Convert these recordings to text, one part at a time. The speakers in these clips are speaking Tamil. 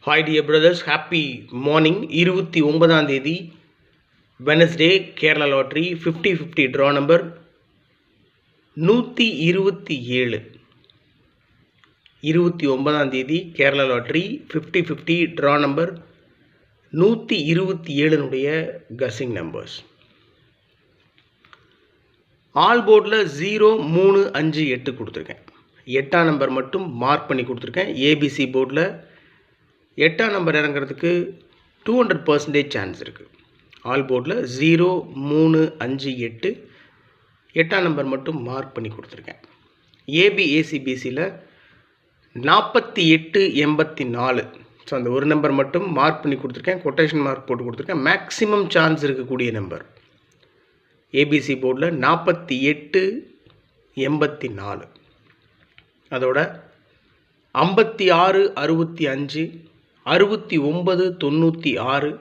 Hi dear brothers, happy morning. 29ஆம் தேதி Wednesday Kerala Lottery 50-50 draw number 127. 29ஆம் தேதி Kerala Lottery 50-50 draw number 127 உடைய guessing numbers. ஆல் போர்டில் 0, 3, 5, 8 கொடுத்துருக்கேன். 8ஆம் நம்பர் மட்டும் மார்க் பண்ணி கொடுத்துருக்கேன். ஏபிசி போர்டில் 8ஆம் நம்பர் இறங்கிறதுக்கு 200% சான்ஸ் இருக்குது. ஆல் போர்டில் 0, 3, 5, 8 8ஆம் நம்பர் மட்டும் மார்க் பண்ணி கொடுத்துருக்கேன். ஏசிபிசியில் 48, 84 ஸோ அந்த ஒரு நம்பர் மட்டும் மார்க் பண்ணி கொடுத்துருக்கேன். கொட்டேஷன் மார்க் போட்டு கொடுத்துருக்கேன். மேக்ஸிமம் சான்ஸ் இருக்கக்கூடிய நம்பர் ஏபிசி போர்டில் 48, 84 அதோட 56, 65, 69, 96,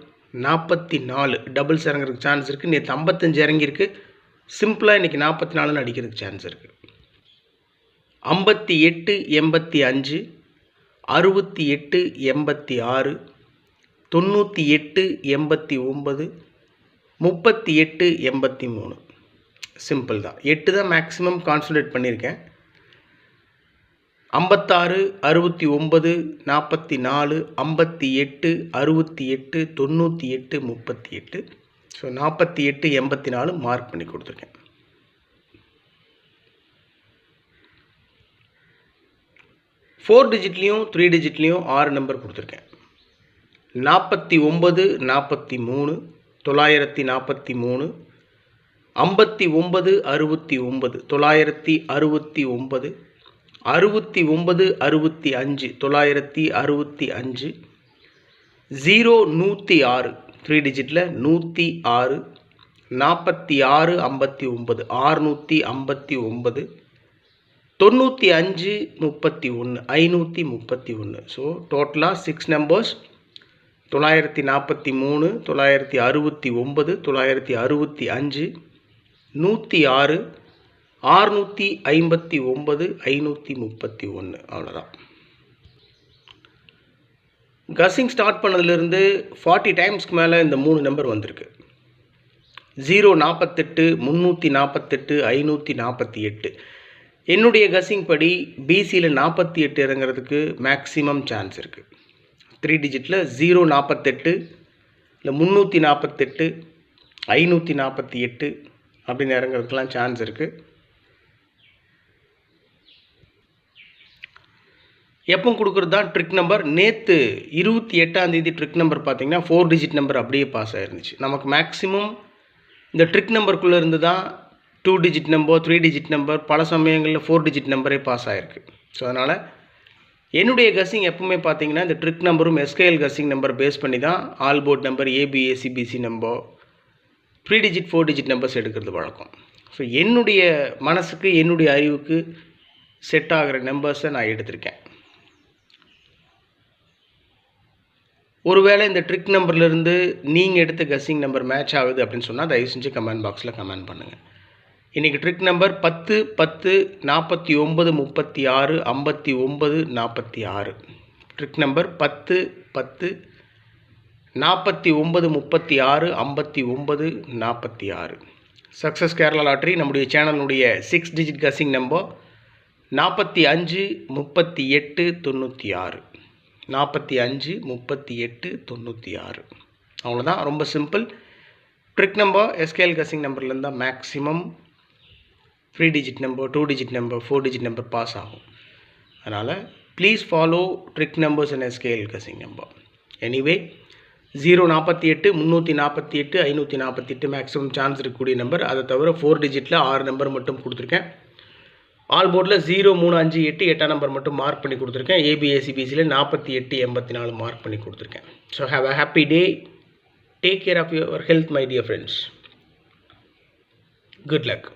44 டபுள்ஸ் இறங்குறதுக்கு சான்ஸ் இருக்குது. நேற்று 55 இறங்கியிருக்கு. சிம்பிளாக இன்றைக்கி 44 அடிக்கிறதுக்கு சான்ஸ் இருக்குது. 58, 85, 68, 86, 98, 89, 38, 83 சிம்பிள் தான். 8 தான் மேக்ஸிமம் கான்சன்ட்ரேட் பண்ணியிருக்கேன். 56, 69, 44, 58, 68, 98, 38 ஸோ 48, 84 மார்க் பண்ணி கொடுத்துருக்கேன். ஃபோர் டிஜிட்லேயும் 3 டிஜிட்லேயும் 6 நம்பர் கொடுத்துருக்கேன். 49, 43, 943, 59, 69, 969, 69, 65, 965, 0, 106 3 டிஜிட்டில் 106, 46, 59, 659, 95, 31, 531 ஸோ டோட்டலாக 6 நம்பர்ஸ் 943, 969, 965, 106, 659, 531 அவ்வளோதான். கஸ்ஸிங் ஸ்டார்ட் பண்ணதுலேருந்து 40 டைம்ஸ்க்கு மேலே இந்த 3 நம்பர் வந்திருக்கு. 0, 48, 348, 548 என்னுடைய கஸ்ஸிங் படி பிசியில் 48 இறங்கிறதுக்கு மேக்ஸிமம் சான்ஸ் இருக்குது. 3 டிஜிட்டில் 0, 48 இல்லை 348, 548 அப்படின்னு இறங்கிறதுக்கெலாம் சான்ஸ் இருக்குது. எப்போ கொடுக்குறது தான் ட்ரிக் நம்பர். நேற்று 28ஆம் தேதி ட்ரிக் நம்பர் பார்த்திங்கன்னா 4 டிஜிட் நம்பர் அப்படியே பாஸ் ஆகிருந்துச்சு. நமக்கு மேக்ஸிமம் இந்த ட்ரிக் நம்பருக்குள்ளே இருந்து தான் 2 டிஜிட் நம்பர், 3 டிஜிட் நம்பர், பல சமயங்களில் 4 டிஜிட் நம்பரே பாஸ் ஆகிருக்கு. ஸோ அதனால் என்னுடைய கஸ்ஸிங் எப்பவுமே பார்த்திங்கன்னா இந்த ட்ரிக் நம்பரும் எஸ்கேஎல் கஸ்ஸிங் நம்பர் பேஸ் பண்ணி தான் all port number, ACBC number, 3 digit 4 digit numbers எடுக்கிறது வழக்கம். ஸோ என்னுடைய மனசுக்கு என்னுடைய அறிவுக்கு செட் ஆகிற நம்பர்ஸை நான் எடுத்திருக்கேன். ஒருவேளை இந்த ட்ரிக் நம்பர்லேருந்து நீங்கள் எடுத்த கஸ்ஸிங் நம்பர் மேட்ச் ஆகுது அப்படின்னு சொன்னால் தயவு செஞ்சு கமெண்ட் பாக்ஸில் கமெண்ட் பண்ணுங்கள். இன்றைக்கி trick number 10, 10, 49, 36, 59, 46 trick number 10, 10, 49, 36, 59, 46 success Kerala lottery. நம்முடைய சேனலுடைய 6 டிஜிட் கஸ்ஸிங் நம்பர் 45, 38, 96 45, 38, 96 அவ்வளோதான். ரொம்ப simple. Trick number SKL guessing நம்பர்லேருந்து தான் maximum 3 digit number, 2 digit number, 4 digit number pass ஆகும். அதனால் please follow trick numbers and SKL guessing number. Anyway 0, 48, 348, 548 maximum chance இருக்கக்கூடிய நம்பர். அதை தவிர 4 டிஜிட்டில் 6 நம்பர் மட்டும் கொடுத்துருக்கேன். ஆல் போர்டில் 0, 3, 5, 8 8ஆம் நம்பர் மட்டும் மார்க் பண்ணி கொடுத்துருக்கேன். ஏசிபிசியில் 48, 84 மார்க் பண்ணி கொடுத்துருக்கேன். So have a happy day. Take care of your health my dear friends. Good luck.